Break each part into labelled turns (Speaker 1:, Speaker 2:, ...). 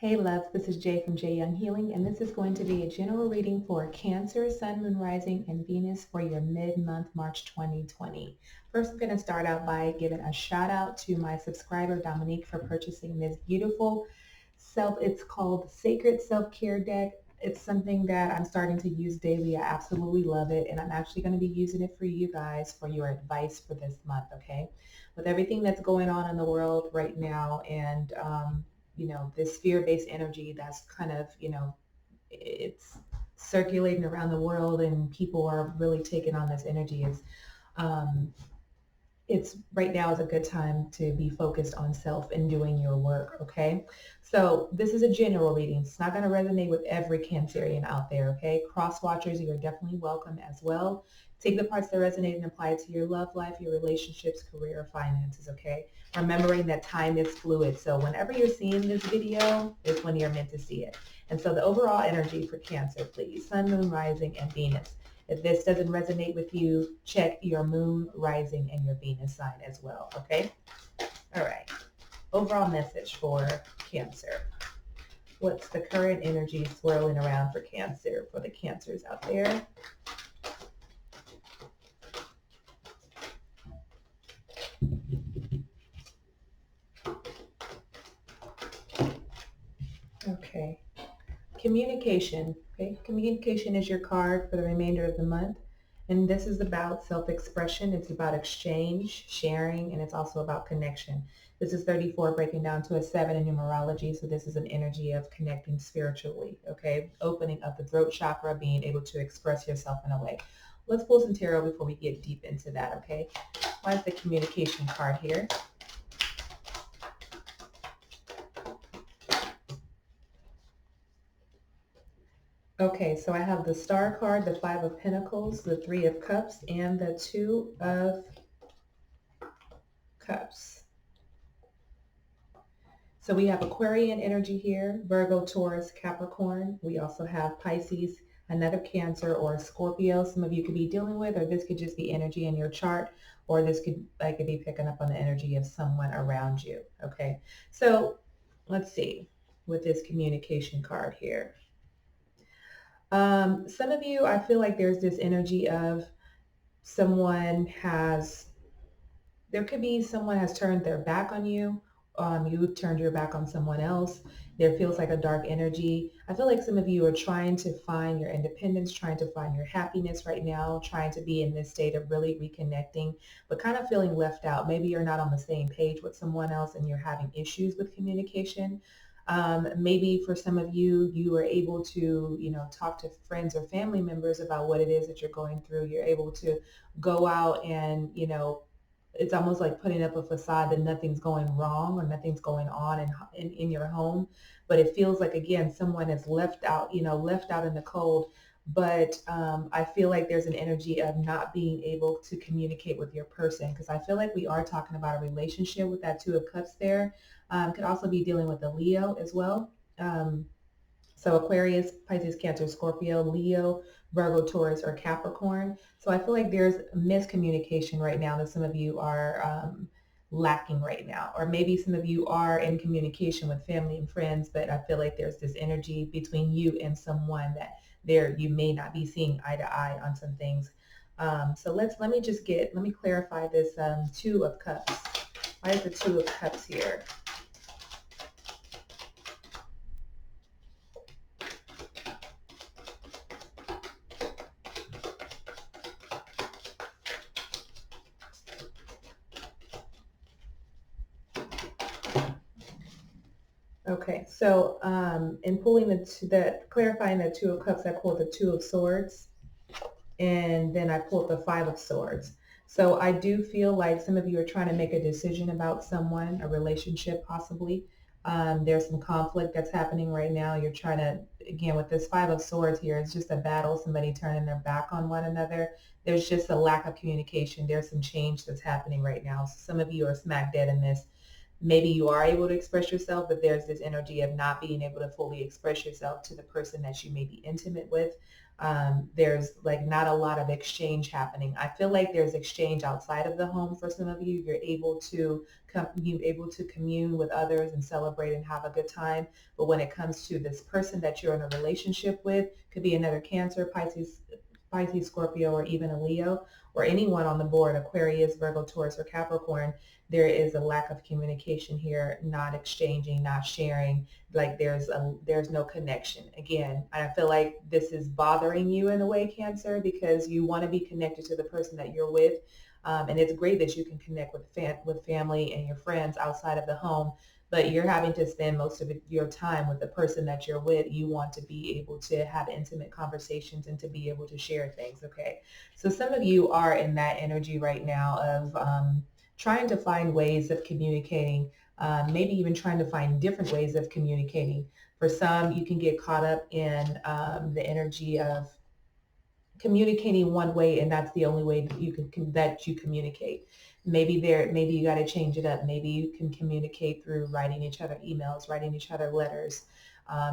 Speaker 1: Hey loves, this is Jay from JYoungHealing, and this is going to be a general reading for Cancer, Sun, Moon, Rising, and Venus for your mid-month March 2020. First, I'm going to start out by giving a shout out to my subscriber Dominique for purchasing this beautiful it's called Sacred Self-Care Deck. It's something that I'm starting to use daily. I absolutely love it, and I'm actually going to be using it for you guys for your advice for this month, okay? With everything that's going on in the world right now and this fear-based energy that's kind of, it's circulating around the world and people are really taking on this energy. Um, it's right now is a good time to be focused on self and doing your work, okay? So this is a general reading. It's not going to resonate with every Cancerian out there, okay? Cross watchers, you're definitely welcome as well. Take the parts that resonate and apply it to your love life, your relationships, career, or finances, okay? Remembering that time is fluid. So whenever you're seeing this video is when you're meant to see it. And so the overall energy for Cancer, please. Sun, Moon, Rising, and Venus. If this doesn't resonate with you, check your moon, rising, and your Venus sign as well, okay? All right. Overall message for Cancer. What's the current energy swirling around for Cancer, for the Cancers out there? Okay. Communication. Okay. Communication is your card for the remainder of the month. And this is about self-expression. It's about exchange, sharing, and it's also about connection. This is 34 breaking down to a 7 in numerology. So this is an energy of connecting spiritually, okay? Opening up the throat chakra, being able to express yourself in a way. Let's pull some tarot before we get deep into that, okay? Why is the communication card here? Okay, so I have the Star card, the 5 of Pentacles, the 3 of Cups, and the 2 of Cups. So we have Aquarian energy here, Virgo, Taurus, Capricorn. We also have Pisces, another Cancer, or Scorpio. Some of you could be dealing with, or this could just be energy in your chart, or this could, I could be picking up on the energy of someone around you. Okay, so let's see with this communication card here. Some of you, I feel like there's this energy of there could be someone has turned their back on you. You've turned your back on someone else. There feels like a dark energy. I feel like some of you are trying to find your independence, trying to find your happiness right now, trying to be in this state of really reconnecting, but kind of feeling left out. Maybe you're not on the same page with someone else and you're having issues with communication. Maybe for some of you, you are able to, talk to friends or family members about what it is that you're going through. You're able to go out and, it's almost like putting up a facade that nothing's going wrong or nothing's going on in your home. But it feels like, again, someone is left out, left out in the cold. But I feel like there's an energy of not being able to communicate with your person, because I feel like we are talking about a relationship with that 2 of Cups there. Could also be dealing with a Leo as well. So Aquarius, Pisces, Cancer, Scorpio, Leo, Virgo, Taurus, or Capricorn. So I feel like there's miscommunication right now that some of you are lacking right now. Or maybe some of you are in communication with family and friends, but I feel like there's this energy between you and someone that you may not be seeing eye to eye on some things. So let me clarify this 2 of Cups. Why is the 2 of Cups here? Okay, so in pulling clarifying the 2 of Cups, I pulled the 2 of Swords, and then I pulled the 5 of Swords. So I do feel like some of you are trying to make a decision about someone, a relationship possibly. There's some conflict that's happening right now. You're trying to, again, with this 5 of Swords here, it's just a battle, somebody turning their back on one another. There's just a lack of communication. There's some change that's happening right now. So some of you are smack dead in this. maybe you are able to express yourself, but there's this energy of not being able to fully express yourself to the person that you may be intimate with. There's like not a lot of exchange happening. I feel like there's exchange outside of the home for some of you. You're able to commune with others and celebrate and have a good time. But when it comes to this person that you're in a relationship with, could be another Cancer, Pisces, Scorpio, or even a Leo, or anyone on the board, Aquarius, Virgo, Taurus, or Capricorn, there is a lack of communication here, not exchanging, not sharing, like there's no connection. Again, I feel like this is bothering you in a way, Cancer, because you want to be connected to the person that you're with. And it's great that you can connect with family and your friends outside of the home, but you're having to spend most of your time with the person that you're with. You want to be able to have intimate conversations and to be able to share things, okay? So some of you are in that energy right now of trying to find ways of communicating, maybe even trying to find different ways of communicating. For some, you can get caught up in the energy of communicating one way, and that's the only way that you communicate. Maybe you got to change it up. Maybe you can communicate through writing each other emails, writing each other letters,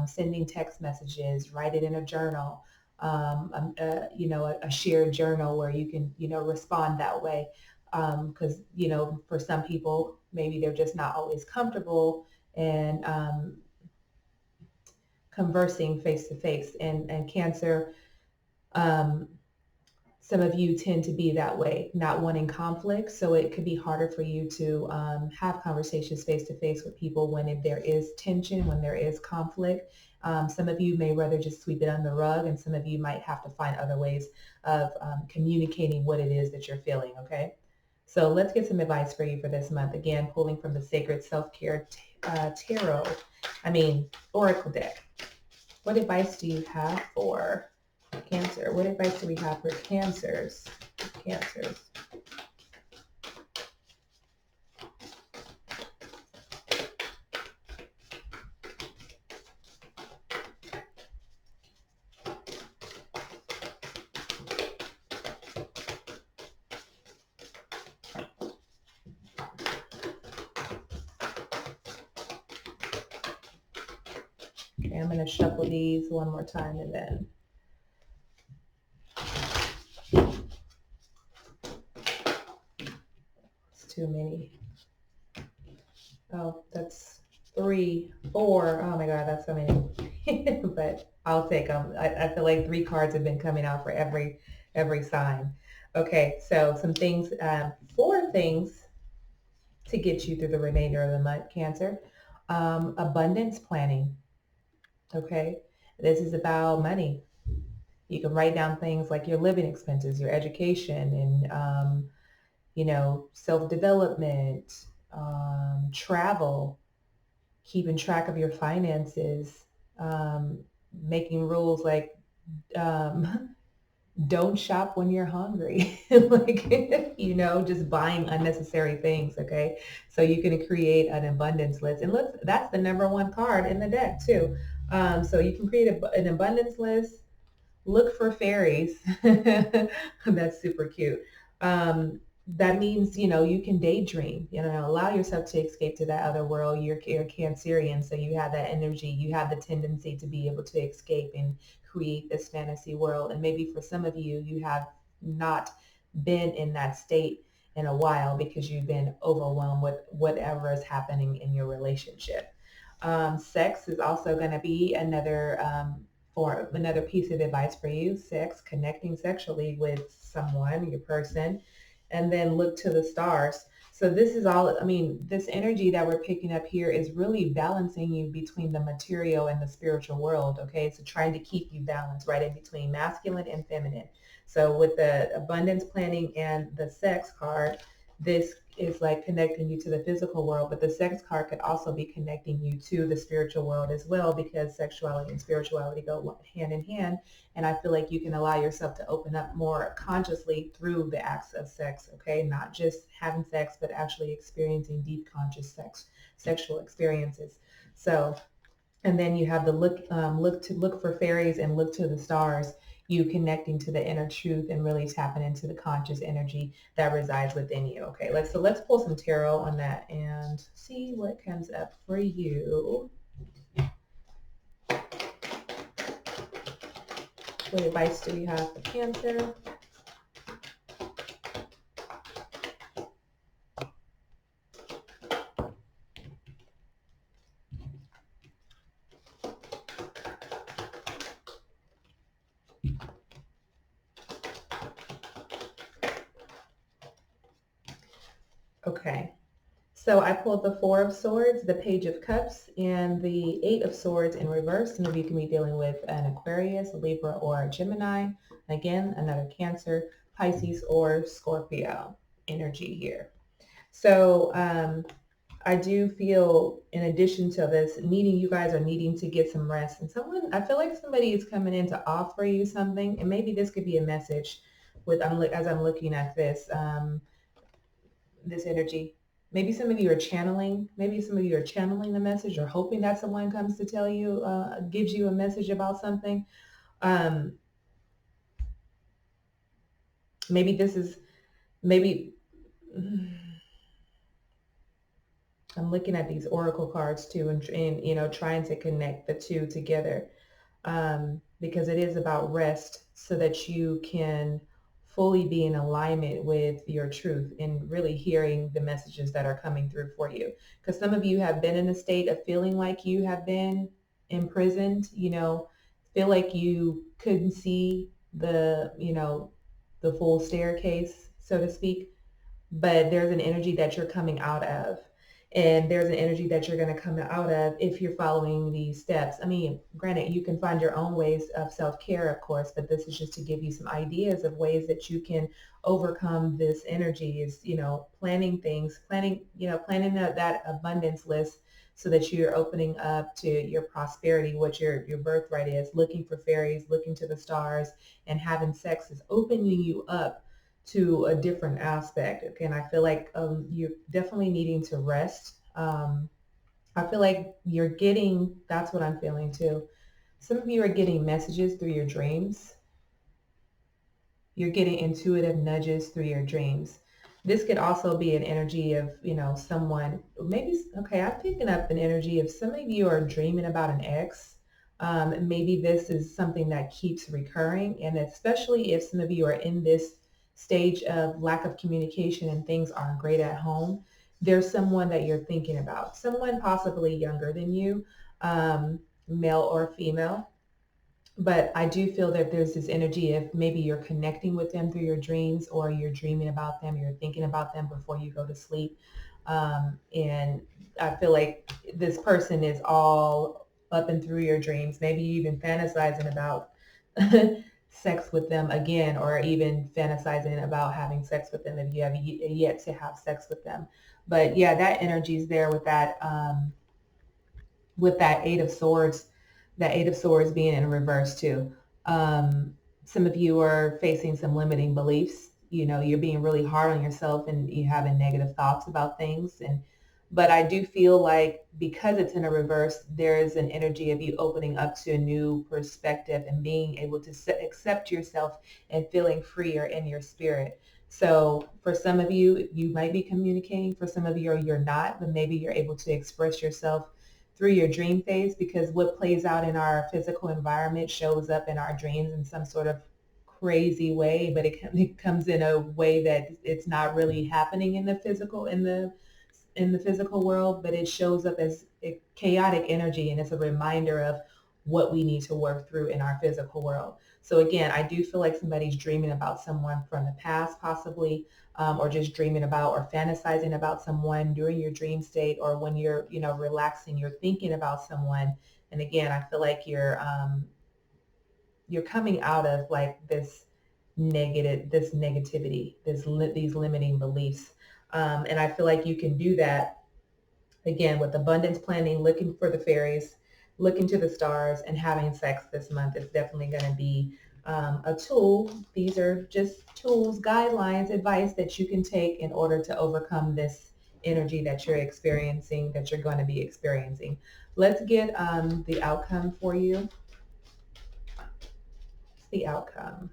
Speaker 1: sending text messages, write it in a journal, a shared journal where you can respond that way. Because for some people, maybe they're just not always comfortable and conversing face to face. And Cancer, um, some of you tend to be that way, not wanting conflict. So it could be harder for you to have conversations face to face with people when there is tension, when there is conflict. Some of you may rather just sweep it under the rug, and some of you might have to find other ways of communicating what it is that you're feeling, okay? So let's get some advice for you for this month. Again, pulling from the Sacred Self-Care Tarot, Oracle deck. What advice do you have for Cancer? What advice do we have for Cancers? Cancers. Okay, I'm going to shuffle these one more time and then it's too many. Oh, that's 3, 4. Oh my God, that's so many. But I'll take them. I feel like 3 cards have been coming out for every sign. Okay, so some things, 4 things to get you through the remainder of the month, Cancer. Abundance planning. Okay, this is about money. You can write down things like your living expenses, your education, and self-development, travel, keeping track of your finances, making rules like don't shop when you're hungry, like, just buying unnecessary things, okay? So you can create an abundance list. And look, that's the number 1 card in the deck too. So you can create an abundance list. Look for fairies. That's super cute. That means, you can daydream, allow yourself to escape to that other world. You're Cancerian, so you have that energy. You have the tendency to be able to escape and create this fantasy world. And maybe for some of you, you have not been in that state in a while because you've been overwhelmed with whatever is happening in your relationship. Sex is also going to be another piece of advice for you. Sex, connecting sexually with someone, your person, and then look to the stars. So this is all, this energy that we're picking up here is really balancing you between the material and the spiritual world, okay? So trying to keep you balanced right in between masculine and feminine. So with the abundance planning and the sex card, this is like connecting you to the physical world, but the sex card could also be connecting you to the spiritual world as well, because sexuality and spirituality go hand in hand. And I feel like you can allow yourself to open up more consciously through the acts of sex, okay? Not just having sex, but actually experiencing deep conscious sexual experiences. So, and then you have the look for fairies and look to the stars. you connecting to the inner truth and really tapping into the conscious energy that resides within you. Okay, let's pull some tarot on that and see what comes up for you. What advice do we have for Cancer? Okay. So I pulled the Four of Swords, the Page of Cups, and the Eight of Swords in reverse. Some of you can be dealing with an Aquarius, Libra, or a Gemini. Again, another Cancer, Pisces, or Scorpio energy here. So I do feel, in addition to this, you guys are needing to get some rest. And I feel like somebody is coming in to offer you something. And maybe this could be a message as I'm looking at this energy. Maybe some of you are channeling the message or hoping that someone comes to tell you, gives you a message about something. Um, maybe this is, maybe, I'm looking at these oracle cards too, and trying to connect the two together, because it is about rest so that you can fully be in alignment with your truth and really hearing the messages that are coming through for you. Because some of you have been in a state of feeling like you have been imprisoned, feel like you couldn't see the full staircase, so to speak, but there's an energy that you're coming out of. And there's an energy that you're going to come out of if you're following these steps. I mean, granted, you can find your own ways of self-care, of course, but this is just to give you some ideas of ways that you can overcome this energy is, planning things, planning that abundance list so that you're opening up to your prosperity, what your birthright is, looking for fairies, looking to the stars, and having sex is opening you up to a different aspect. Okay, and I feel like you're definitely needing to rest. I feel like that's what I'm feeling too. Some of you are getting messages through your dreams. You're getting intuitive nudges through your dreams. This could also be an energy of, someone, maybe, okay, I'm picking up an energy of some of you are dreaming about an ex. Maybe this is something that keeps recurring. And especially if some of you are in this stage of lack of communication and things aren't great at home, there's someone that you're thinking about, someone possibly younger than you, male or female. But I do feel that there's this energy of maybe you're connecting with them through your dreams, or you're dreaming about them, you're thinking about them before you go to sleep. And I feel like this person is all up and through your dreams, maybe even fantasizing about sex with them again, or even fantasizing about having sex with them if you have yet to have sex with them. But yeah, that energy is there with that Eight of Swords being in reverse too. Some of you are facing some limiting beliefs. You're being really hard on yourself and you're having negative thoughts about things. But I do feel like because it's in a reverse, there is an energy of you opening up to a new perspective and being able to accept yourself and feeling freer in your spirit. So for some of you, you might be communicating. For some of you, you're not, but maybe you're able to express yourself through your dream phase, because what plays out in our physical environment shows up in our dreams in some sort of crazy way, but it comes in a way that it's not really happening in the physical world, but it shows up as a chaotic energy, and it's a reminder of what we need to work through in our physical world. So again, I do feel like somebody's dreaming about someone from the past, possibly, or just dreaming about or fantasizing about someone during your dream state, or when you're, relaxing, you're thinking about someone. And again, I feel like you're coming out of like this negativity, these limiting beliefs. And I feel like you can do that again with abundance planning, looking for the fairies, looking to the stars, and having sex this month is definitely going to be a tool. These are just tools, guidelines, advice that you can take in order to overcome this energy that you're experiencing, that you're going to be experiencing. Let's get the outcome for you. the outcome?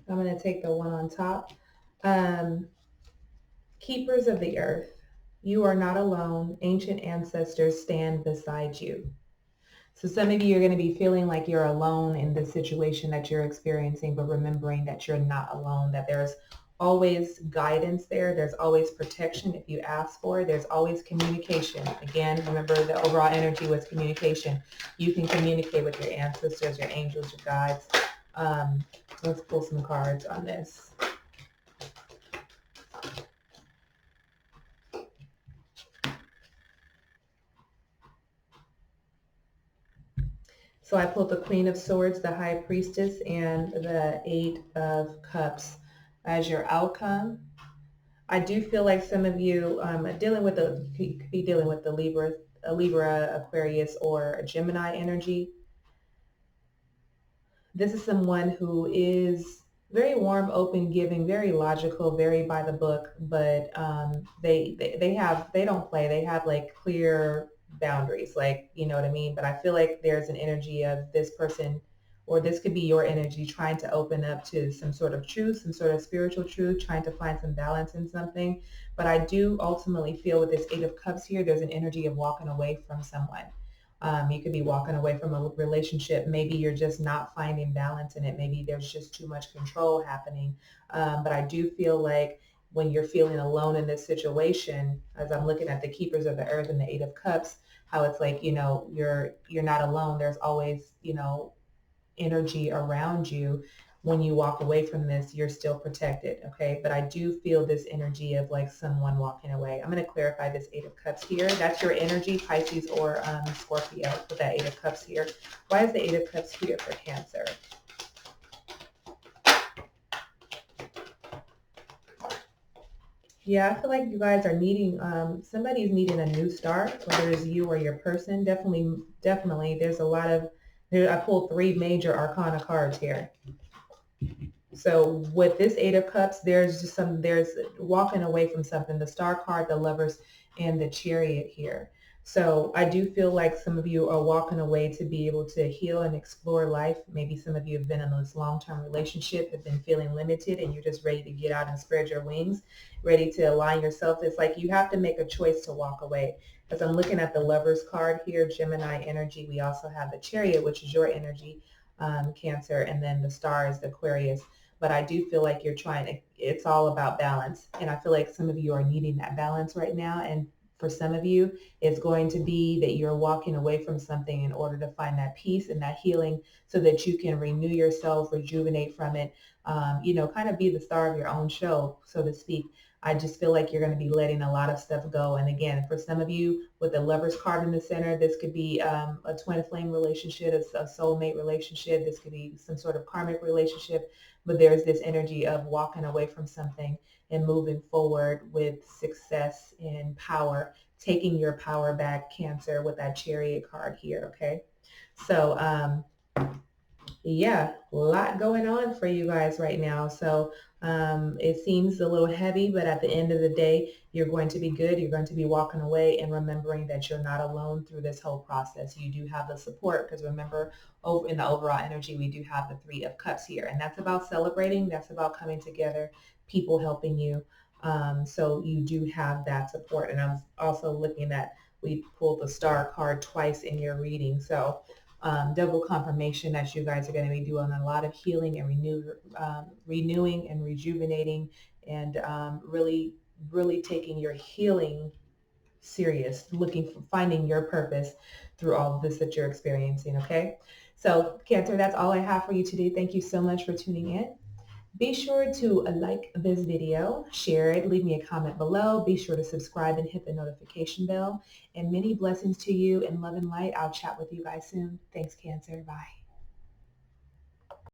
Speaker 1: I'm going to take the one on top. Keepers of the earth, you are not alone. Ancient ancestors stand beside you. So some of you are going to be feeling like you're alone in the situation that you're experiencing, but remembering that you're not alone, that there's always guidance there. There's always protection if you ask for it. There's always communication. Again, remember the overall energy was communication. You can communicate with your ancestors, your angels, your guides. Let's pull some cards on this. So I pulled the Queen of Swords, the High Priestess, and the Eight of Cups as your outcome. I do feel like some of you dealing with you could be dealing with the Libra, Aquarius, or a Gemini energy. This is someone who is very warm, open, giving, very logical, very by the book, but they don't play. They have like clear boundaries, like, you know what I mean? But I feel like there's an energy of this person, or this could be your energy, trying to open up to some sort of truth, some sort of spiritual truth, trying to find some balance in something. But I do ultimately feel with this Eight of Cups here, there's an energy of walking away from someone. You could be walking away from a relationship. Maybe you're just not finding balance in it. Maybe there's just too much control happening. But I do feel like when you're feeling alone in this situation, as I'm looking at the Keepers of the Earth and the Eight of Cups, how it's like, you know, you're not alone. There's always, you know, energy around you. When you walk away from this, you're still protected, okay? But I do feel this energy of like someone walking away. I'm going to clarify this Eight of Cups here. That's your energy, Pisces or Scorpio, with that Eight of Cups here. Why is the Eight of Cups here for Cancer? Yeah, I feel like you guys are needing, somebody's needing a new start, whether it's you or your person. Definitely, there's a lot of, I pulled three major arcana cards here. So with this Eight of Cups, there's walking away from something. The Star card, the Lovers, and the Chariot here. So I do feel like some of you are walking away to be able to heal and explore life. Maybe some of you have been in this long-term relationship, have been feeling limited, and you're just ready to get out and spread your wings, ready to align yourself. It's like you have to make a choice to walk away. As I'm looking at the Lovers card here, Gemini energy, we also have the Chariot, which is your energy, Cancer, and then the Star is the Aquarius. But I do feel like you're trying to, it's all about balance. And I feel like some of you are needing that balance right now. And for some of you, it's going to be that you're walking away from something in order to find that peace and that healing so that you can renew yourself, rejuvenate from it, you know, kind of be the star of your own show, so to speak. I just feel like you're going to be letting a lot of stuff go. And again, for some of you with the Lovers card in the center, this could be a twin flame relationship, a soulmate relationship. This could be some sort of karmic relationship. But there's this energy of walking away from something and moving forward with success and power, taking your power back, Cancer, with that Chariot card here, okay? So, yeah, a lot going on for you guys right now. So it seems a little heavy, but at the end of the day, you're going to be good. You're going to be walking away and remembering that you're not alone through this whole process. You do have the support, because remember, over in the overall energy, we do have the Three of Cups here, and that's about celebrating. That's about coming together, people helping you. So you do have that support. And I'm also looking at, we pulled the Star card twice in your reading. So double confirmation that you guys are going to be doing a lot of healing and renewing and rejuvenating, and really taking your healing serious, looking for finding your purpose through all of this that you're experiencing. Okay, so Cancer, that's all I have for you today. Thank you so much for tuning in. Be sure to like this video, share it, leave me a comment below. Be sure to subscribe and hit the notification bell. And many blessings to you, and love and light. I'll chat with you guys soon. Thanks, Cancer. Bye.